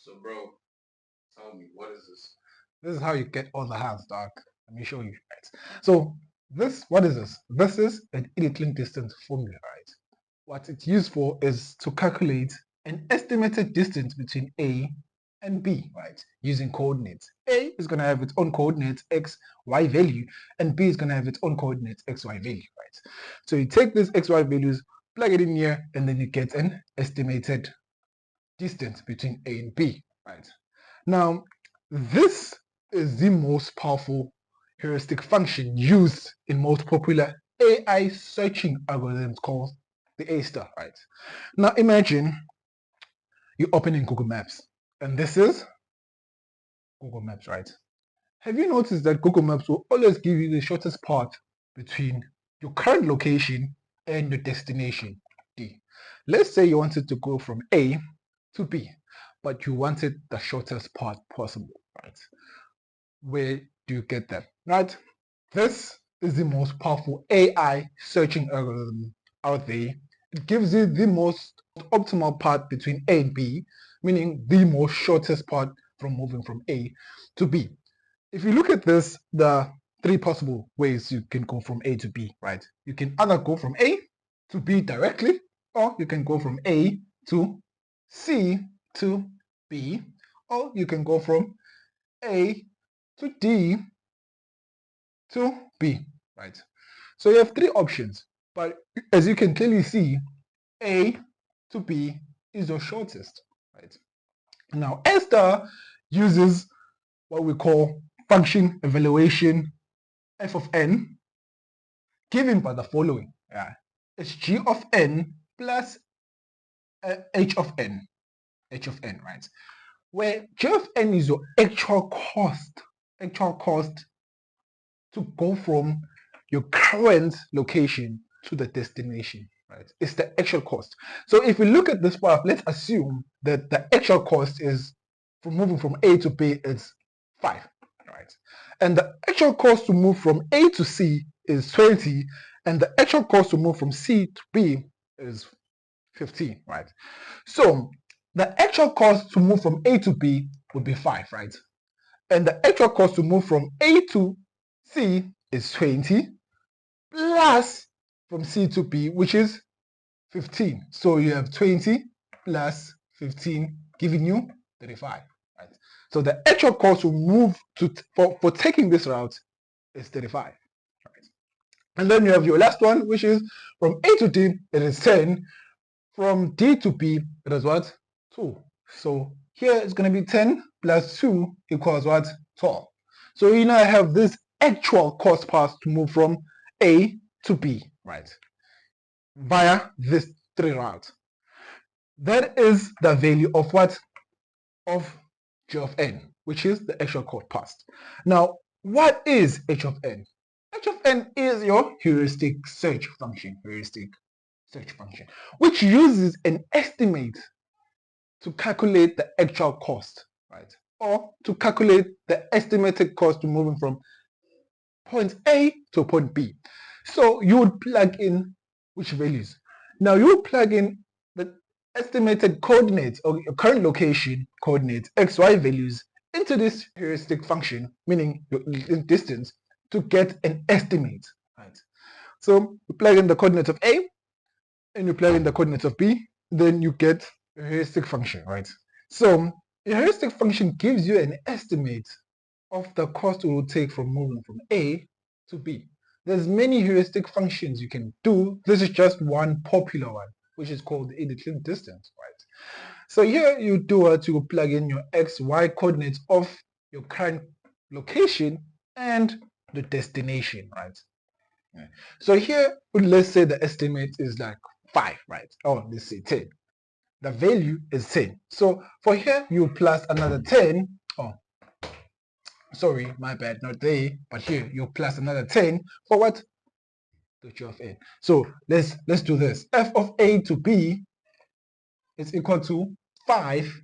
So, bro, tell me, what is this? This is how you get all the hands, dog. Let me show you. Right. So what is this? This is an inequal distance formula, right? What it's used for is to calculate an estimated distance between A and B, right? Using coordinates. A is going to have its own coordinates, x, y value, and B is going to have its own coordinates, x, y value, right? So you take these x, y values, plug it in here, and then you get an estimated distance between A and B, right? Now, this is the most powerful heuristic function used in most popular AI searching algorithms called the A star, right? Now imagine you open in Google Maps, and this is Google Maps, right? Have you noticed that Google Maps will always give you the shortest path between your current location and your destination, D? Let's say you wanted to go from A to B, but you wanted the shortest path possible, right? Where do you get that? Right? This is the most powerful AI searching algorithm out there. It gives you the most optimal path between A and B, meaning the most shortest path from moving from A to B. If you look at this, the three possible ways you can go from A to B, right? You can either go from A to B directly, or you can go from A to C to B, or you can go from A to D to B, right? So you have three options, but as you can clearly see, A to B is your shortest, right? Now, A star uses what we call function evaluation f of n given by the following. Yeah. It's g of n plus h of n, right? Where g of n is your actual cost to go from your current location to the destination, right? It's the actual cost. So if we look at this graph, let's assume that the actual cost is from moving from A to B is 5, right? And the actual cost to move from A to C is 20, and the actual cost to move from C to B is 15, right? So the actual cost to move from A to B would be 5, right? And the actual cost to move from A to C is 20 plus from C to B, which is 15. So you have 20 plus 15 giving you 35. Right? So the actual cost to move for taking this route is 35. Right? And then you have your last one, which is from A to D, it is 10. From D to B, it is what? 2. So here it's going to be 10 plus 2 equals what? 12. So you now have this actual cost path to move from A to B, right? Via this three routes. That is the value of what? Of G of n, which is the actual cost path. Now, what is h of n? H of n is your heuristic search function, which uses an estimate to calculate the actual cost, right? Or to calculate the estimated cost to moving from point A to point B. So you would plug in which values? Now you would plug in the estimated coordinates or your current location coordinates, xy values, into this heuristic function, meaning your distance, to get an estimate, right? So you plug in the coordinates of A and you plug in the coordinates of B, then you get a heuristic function, right? So a heuristic function gives you an estimate of the cost it will take from moving from A to B. There's many heuristic functions you can do. This is just one popular one, which is called the independent distance, right? So here you do it, you plug in your x, y coordinates of your current location and the destination, right? Yeah. So here, let's say the estimate is like 5, right? Or let's say 10. The value is 10. So for here, you plus another 10. Oh, sorry, my bad, not there. But here, you plus another 10 for what? The G of n. So let's do this. F of A to B is equal to 5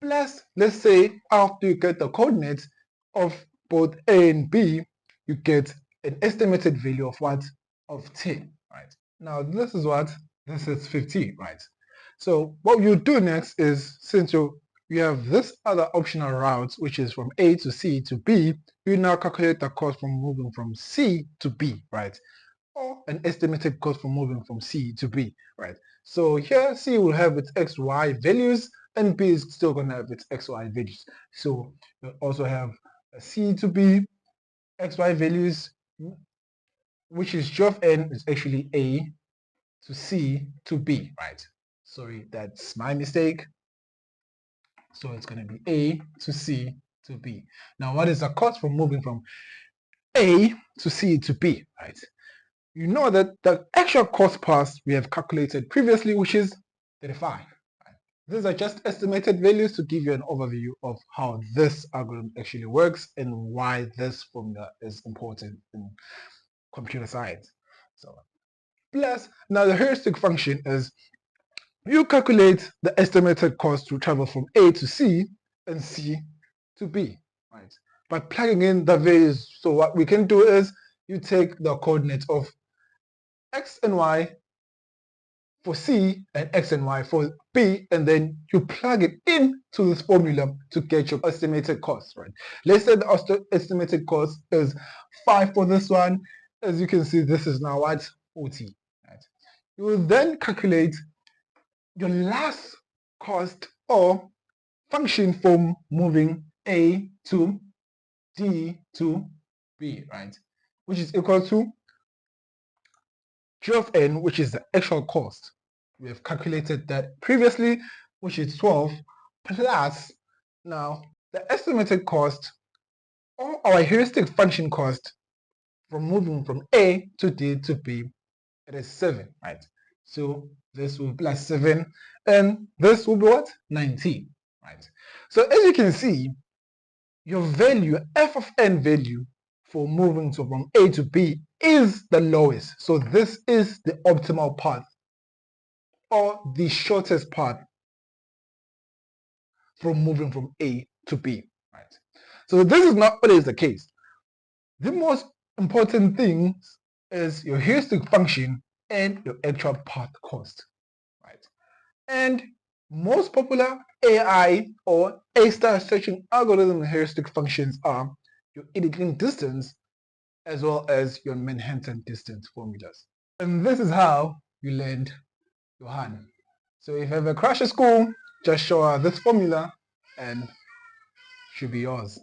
plus, let's say, after you get the coordinates of both A and B, you get an estimated value of what? Of 10, right? Now, this is what? This is 15, right? So what you do next is, since you you have this other optional route, which is from A to C to B. You now calculate the cost from moving from C to B, right? Or an estimated cost for moving from C to B, right? So here C will have its XY values and B is still going to have its XY values. So you also have a C to B, XY values, which is G of N is actually A to C to B, right? Sorry, that's my mistake. So it's going to be A to C to B. Now, what is the cost for moving from A to C to B, right? You know that the actual cost path we have calculated previously, which is 35. Right? These are just estimated values to give you an overview of how this algorithm actually works and why this formula is important in computer science. So, plus, now the heuristic function is you calculate the estimated cost to travel from A to C and C to B, right? By plugging in the values. So what we can do is you take the coordinates of X and Y for C and X and Y for B, and then you plug it into this formula to get your estimated cost, right? Let's say the estimated cost is 5 for this one. As you can see, this is now what? 40, right? You will then calculate your last cost or function from moving A to D to B, right? Which is equal to G of N, which is the actual cost. We have calculated that previously, which is 12, plus now the estimated cost or our heuristic function cost from moving from A to D to B, it is 7, right? So this will be plus 7, and this will be what? 19, right? So as you can see, your value, f of n value, for moving from A to B is the lowest. So this is the optimal path or the shortest path from moving from A to B, right? So this is not always the case. The most important thing is your heuristic function and your actual path cost, right? And most popular AI or A-star searching algorithm heuristic functions are your editing distance as well as your Manhattan distance formulas. And this is how you learned your hand. So if you ever crash a school, just show her this formula and should be yours.